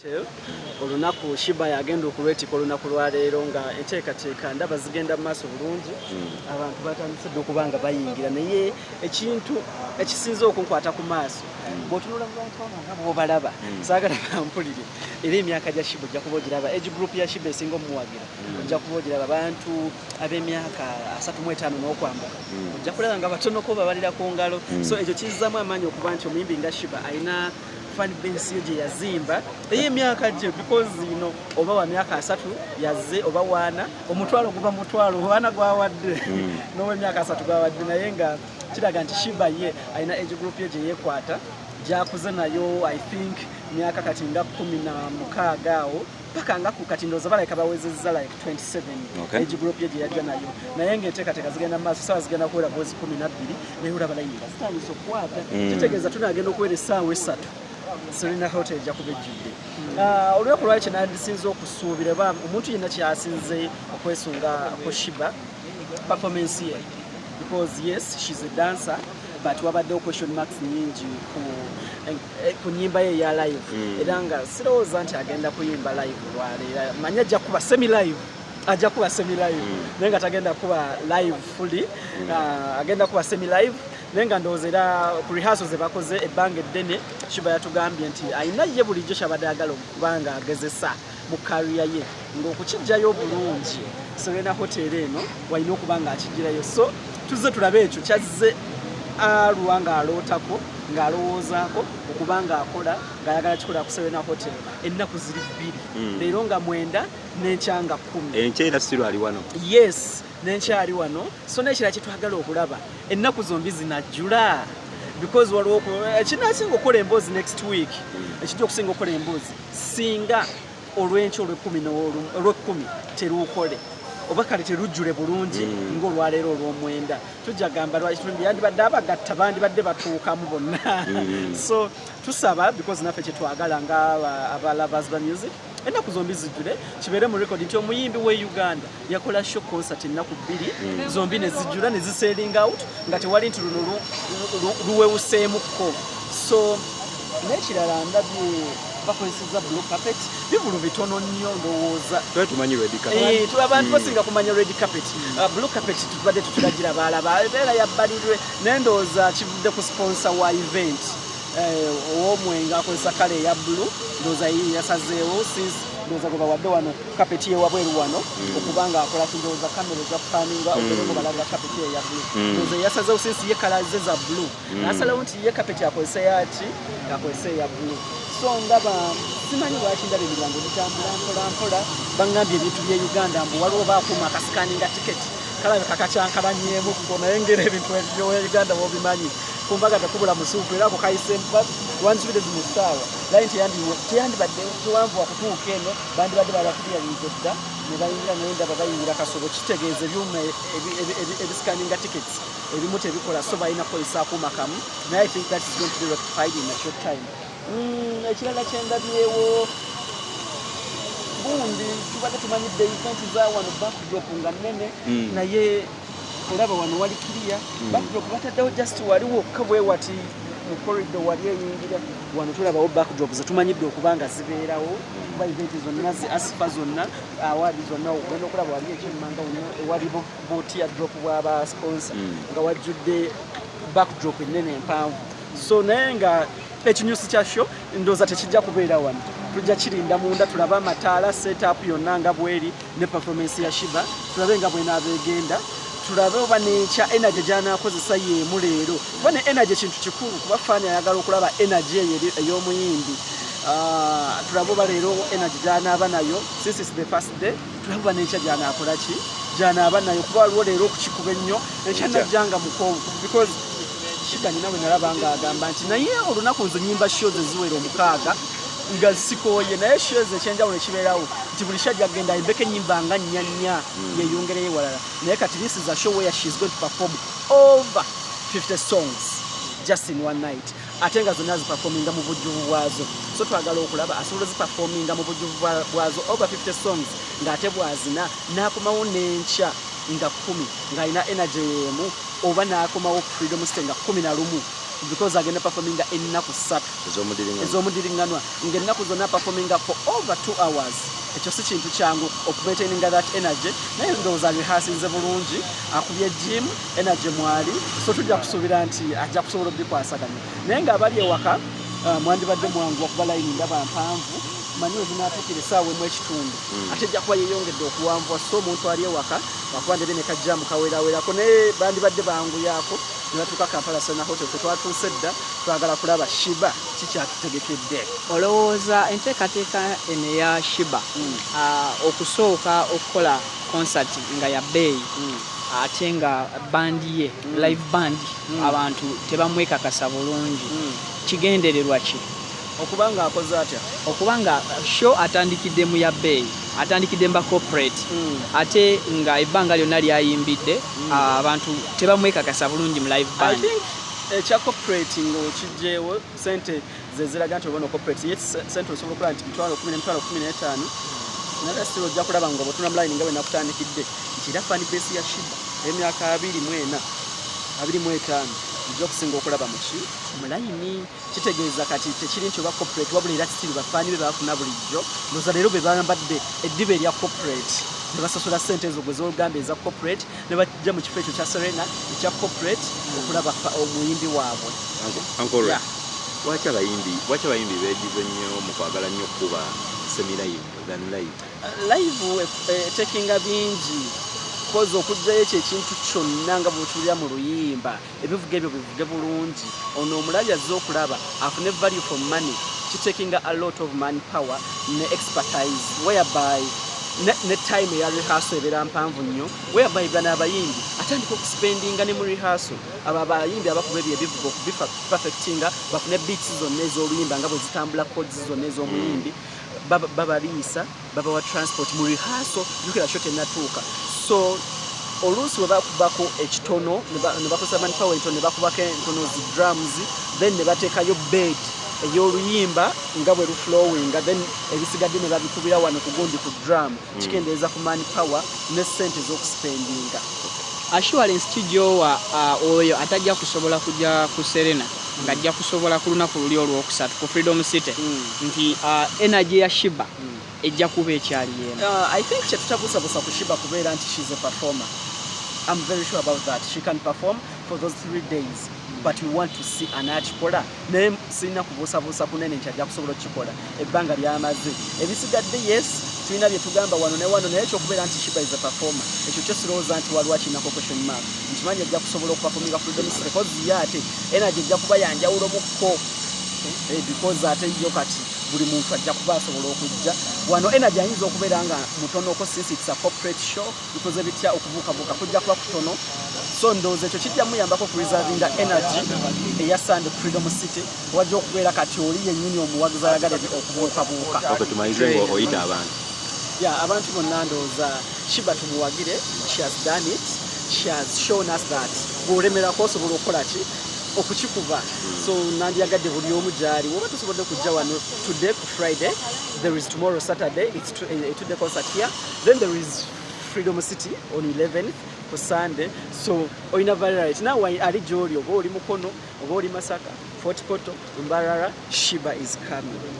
hotel olunaku Sheebah yagenda okulwetika olunaku lwa leero nga enteekateeka ndaba zigenda mu maaso bulungi abantu batandise okubanga bayingira naye ekintu ekisinze okunkwata ku maaso bw'otunula mu bantu nga bw'obalaba saagala bampulire era emyaka gya Sheebah ojja kuba ogiraba age group ya Sheebah esinga omuwagira ojja kuba ogiraba abantu ab'emyaka 35 n'okwambuka ojja kulaba nga batonoko babalira ku ngalo so ekyo kizzaamu amaanyi okuba nti omuyimbi nga Sheebah alina fan base ye gye yazimba ey'emyaka gye because oba wa myaka 3 yazze oba waana omutwalo guba mutwalo waana gwawadde n'ow'emyaka 3 gwawadde naye nga kiraga nti Sheebah ye alina age group ye gye yeekwata gyakuze nayo I think myaka kati nga 16 awo paka nga ku kati ndowooza balayika bawezezza like 27 age group ye gye yajja nayo naye ng'enteekateeka zigenda mu maaso essaawa zigenda kuwera bwezi 12 naye olaba layinga zitandise okukwata kitegeeza tunaagenda okuwera essaawa 3 Serena hotel ejja kuba ejjudde olunaku lwali kye nandisinze okusuubira ba omuntu yenna kyasinze okwesunga ku Sheebah performance ye because yes she's a dancer but wabaddewo question marks nyingi ku nnyimba ye ya live era nga sirowooza nti agenda kuyimba live lwaleero manya ajja kuba semi live naye nga tagenda kuba live fully agenda kuba semi live naye nga ndowooza era ku rehearsals ze bakoze ebbanga eddene Sheebah yatugambye nti alina ye bulijjo kyabadde ayagala okubanga agezesa mu kariya ye ng'okukijjayo bulungi Serena hotel eno walina okuba nga akigirayo so tuzze tulabe ekyo kyazze alwa ng'alootako ng'alowoozaako okuba ng'akola ng'ayagala kikola ku Serena hotel ennaku ziri 2 leero nga 9 n'enkya nga 10 enkyera siro ali wano yes n'enkyali wano so n'ekirala kye twagala okulaba ennaku zombi zinajjula because waliwo ekinasinga okukola emboozi next week ekijja okusinga okukola emboozi singa olw'enkya olw'ekkumi teruukole oba kale terujjule bulungi ng'olwaleero olw'omwenda tujja gamba lwaki yandibadde abagatta bandibadde batuukamu bonna so tusaba because naffe kye twagala nga aba lovers ba music ennaku zombi zijjule kibeere mu record nti omuyimbi w'e Uganda yakola show concert ennaku 2 zombi ne zijjula ne ziselling out nga tewali nti luno luwewuseemukko so n'ekirala ndabye bakozesezza blue carpet bivulu bitono nnyo ndowooza tumanyi red carpet abantu basinga kumanya red carpet blue carpet tubadde tutulagira balaba era yabbalirwe n'endowooza kivudde ku sponsor wa event ow'omwenga akozesa kale eya blue ndowooza yasazeewo since ndowooza gwe bawadde wano kapeti ye wabweru wano okubanga akola kindowooza kamera ezakupaninga ogereko balaga kapeti ye ya blue ndowooza yasazeewo since ye kala ze za blue nasalawo nti ye kapeti akozesa yaki akozesa eya blue so ndaba simanyi lwaki ndaba ebirango bitambula mpolampola bangambye ebintu bye Uganda mbu waliwo baakuma akasikaninga tiketi kalabe kakacyankalanyeemu kuko naye ngera ebintu ebyo Uganda bwobimanyi kumbaga takubula musuufu era ako kayisemba wanzibire mu ssaawa naye nti teyandibadde kiwanvu wakutuuka eno bandibadde balakubiriza dda ne bayingira naye ndaba bayingira kasobo kitegeeza ebyuma ebisikaninga tickets ebimu tebikola so balina kukozesa akuuma kamu naye I think that is going to be rectified in a short time ekirala kyendabyewo bundi tubadde tumanyidde event za wano backdrop nga nnene naye olaba wano wali clear backdrop bataddewo just waliwo kabwe wati mu corridor wali eyingira wano tulabawo backdrop zetumanyidde okubanga zibeerawo kuba event zonna zi asifa zonna awaadi zonna ogenda okulaba wali ekyemmanga waliwo botia drop bw'aba sponsor nga wajjudde backdrop ennene empanvu so naye nga ekinyusi kya show ndowooza tekijja kubeera wano tujja kirinda munda tulabe amataala setup yonna nga bweri ne performance ya Sheebah tulabe nga bwenaabeegenda tulabe oba nekya energy gy'anaakozesa yeemu leero kuba ne energy kintu kikulu kuba faani ayagala okulaba energy ey'omuyimbi tulabe oba leero energy gy'anaaba nayo since is the first day tulabe oba nekya gy'anaakola ki gy'anaaba nayo kuba waliwo leero okukikuba ennyo ekyanajjanga mukoowu because Sheebah nina bwe nalaba ng'agamba nti naye olunaku nze nnyimba show ze ziwera 6 nga sikooye naye show ze ekyenjawulo ekibeerawo nti buli shajja agenda ayembeko ennyimba nga 4 yeeyongereyo walala naye kati this is a show where she is going to perform over 50 songs just in one night ate nga zonna ziperforminga mu bujjuvu bwazo so twagala okulaba asobola ziperforminga mu bujjuvu bwazo over 50 songs ng'ate bwazina n'akomawo n'enkya nga 10 ng'alina energy yeemu oba n'akomawo freedom state nga 11 because agenda performinga ennaku 3 ez'omudiringanwa ng'ennaku zonna performinga for over 2 hours. Ekyo si kintu kyangu okumaintaininga that energy, naye ndowooza rehearsinze bulungi, akubye gym, energy mwali, so tujja kusuubira nti ajja kusobola obikwasaganya. Naye ng'abali ewaka mwandibadde mwangu okuba layini ndaba mpanvu, manyi ezinaatuukira essaawa emu ekitundu, ate ejja kuba yeeyongedde okuwanvuwa, so omuntu ali ewaka wakuba ndebe ne kajjaamu kawerawerako, naye bandibadde banguyaako ne batuuka Kampala Serena Hotel kwe twatuuse dda, twagala kulaba Sheebah kikyatutegekedde. Olowooza enteekateeka eno eya Sheebah okusooka okukola concert nga ya bbeeyi ate nga bandi ye live band abantu tebamwekakasa bulungi, kigendererwa ki? Okubanga akoze atya? Okubanga show atandikidde mu ya bbeeyi, atandikidde mba corporate, ate nga ebbanga lyonna lyayimbidde, abantu tebamwekakasa bulungi mu live band. I think ekya corporate ng'okijjeewo sente ze ziraga nti obona corporate, ye sente osobola okulaba nti mitwalo 10, 15 naye still ojja kulaba nga bw'otuna mulayini nga bwe nakutandikidde nti era fan base ya Sheebah emyaka 24 25 ojja okusinga okulaba muki mulayini. Kitegeeza kati tekiri nti oba corporate wabula era still bafaani be bafuna bulijjo, ndowooza leero be bambadde eddiba erya corporate ne basasula ssente ezo gwe z'olugamba eza corporate ne bajja mu kifo ekyo kya Serena ekya corporate okulaba omuyimbi waabwe. Lwaki abayimbi beegize nnyo mu kwagala nnyo okuba semi-live than live? Live etekinga bingi koza okugyayo ekyo ekintu kyonna nga bw'okiwulira mu luyimba, ebivuga ebyo bivuge bulungi, ono omulabi azze okulaba afune value for money, kitekinga a lot of manpower ne expertise whereby ne time ya rehearsal ebeera mpanvu nnyo, whereby bano abayimbi atandika okuspendinga ne mu rehearsal abo abayimbi abakuba ebyo ebivuga okubiperfectinga bafune beats zonna ez'oluyimba nga bwe zitambula codes zonna ez'omuyimbi, babaliisa babawa transport mu rehearsal jukira shot enatuuka. So oluusi bwe bakubako ekitono ne bakozesa manpower entono ne bakubako entono zi drums, then ne bateekayo bed ey'oluyimba nga bwe luflowinga, then ebisigadde ne babikubira wano ku gundi ku drum, kikendeeza ku manpower ne ssente z'okuspendinga. Assurance kijoowa oyo atajja kusobola kujja ku Serena ng'ajja kusobola ku lunaku luli olwokusatu ku Freedom City nti energy ya Sheebah ejja kuba ekyali yena. I think kyetutabuusabuusa ku Sheebah kubeera nti she's a performer. I'm very sure about that. She can perform for those 3 days, but we want to see anakikola. Naye sirina kubuusabuusa kunene nti ajja kusobola okukikola ebbanga lyamaze. Ebisigadde yes tulina bye tugamba wano ne wano, naye ekyokubeera nti Sheebah is a performer ekyo kyo sirowooza nti waliwo akinako question mark. Nkimanyi ajja kusobola okuperforminga Freedom City because ye ate energy ejja kuba yanjawulomukko because ate yo kati buli muntu ajja kuba asobola okujja wano. Energy ayinza okubeera nga mutonoko since it's a corporate show because ebitya okubuukabuuka kujja kuba kutono, so ndowooza ekyo kijja muyambako okureservinga energy eya Sunday Freedom City wajja okubeera kati oli yennyini omuwagizi ayagala okubuukabuuka. Tumalize oyita abantu. Abantu bonna ndowooza Sheebah tumuwagire, she has done it, she has shown us that bw'olemerako osobola okukola ki okukikuba. So nandyagadde buli omu gyali woba tusobodde kujja wano today ku Friday, there is tomorrow Saturday, it's a 2-day concert here, then there is Freedom City on 11th ku Sunday, so oyina variety nawe ali gy'oli, oba oli Mukono oba oli Masaka, Fort Portal, Mbarara, Sheebah is coming.